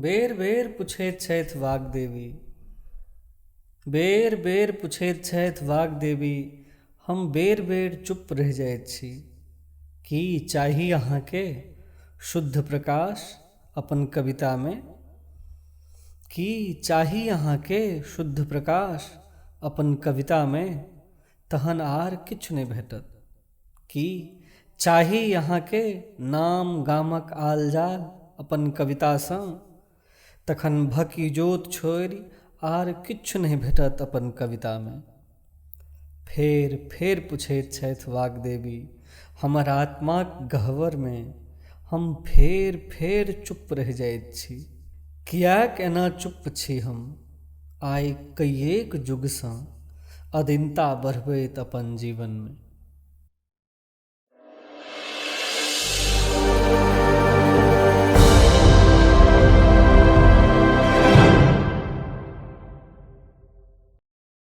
बेर बेर पुछैत छथि वाग्देवी। बेर बेर पुछैत छथि वाग्देवी। हम बेर बेर चुप रहि जाइत छी। की चाही अहाँके शुद्ध प्रकाश अपन कवितामे? की चाही अहाँके शुद्ध प्रकाश अपन कवितामे? तहन आर किछु नहि भेटत। की चाही अहाँके नाम गामक आलजाल अपन कवितासँ? तखन भक इजोत छोड़ि आर किछु नहि भेटत अपन कवितामे। फेर फेर पुछैत छथि वाग्देवी हमर आत्माक गह्वरमे। हम फेर फेर चुप रहि जाइत छी। किएक एना चुप छी हम? आइ कएक जुगसँ अदिनता बढ़बैत अपन जीवनमे।